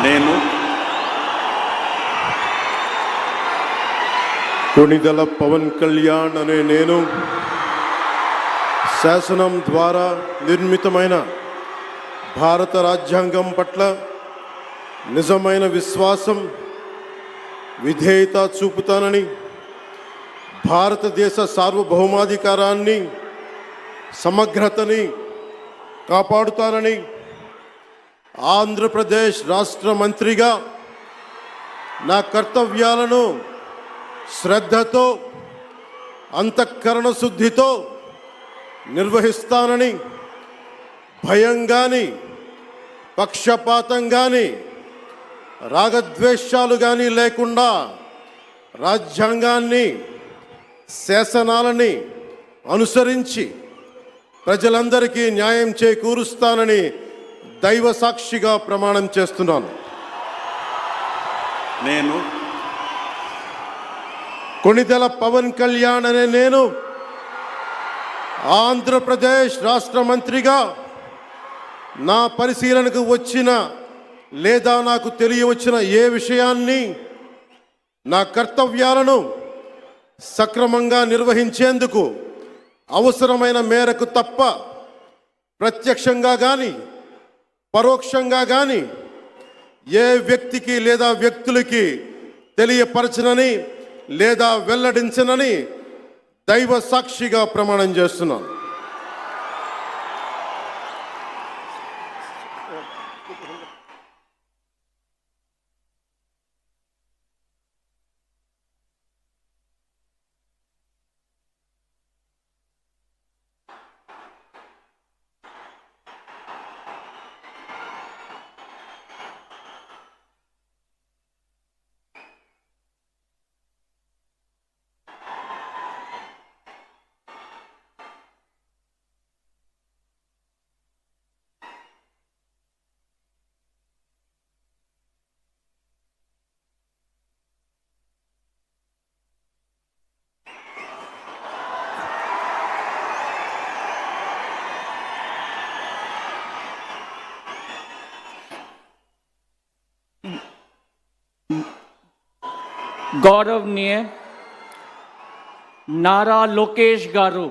నేను కొణిదెల పవన్ కళ్యాణ్ అనే నేను శాసనం ద్వారా నిర్మితమైన భారత రాజ్యాంగం పట్ల నిజమైన విశ్వాసం, విధేయత చూపుతానని, భారతదేశ సార్వభౌమాధికారాన్ని, సమగ్రతని కాపాడుతానని, ఆంధ్రప్రదేశ్ రాష్ట్ర మంత్రిగా నా కర్తవ్యాలను శ్రద్ధతో, అంతఃకరణ శుద్ధితో నిర్వహిస్తానని, భయం కానీ, పక్షపాతం కానీ, రాగద్వేషాలు కానీ లేకుండా రాజ్యాంగాన్ని, శాసనాలని అనుసరించి ప్రజలందరికీ న్యాయం చేకూరుస్తానని దైవ సాక్షిగా ప్రమాణం చేస్తున్నాను. నేను కొణిదెల పవన్ కళ్యాణ్ అనే నేను ఆంధ్రప్రదేశ్ రాష్ట్ర మంత్రిగా నా పరిశీలనకు వచ్చిన లేదా నాకు తెలియవచ్చిన ఏ విషయాన్ని, నా కర్తవ్యాలను సక్రమంగా నిర్వహించేందుకు అవసరమైన మేరకు తప్ప ప్రత్యక్షంగా కానీ పరోక్షంగా కానీ ఏ వ్యక్తికి లేదా వ్యక్తులకి తెలియపరచనని లేదా వెల్లడించనని దైవ సాక్షిగా ప్రమాణం చేస్తున్నాను. गौरवनीय नारा लोकेश गारू,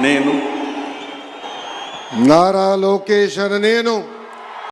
నేను నారా లోకేష్ అనే నేను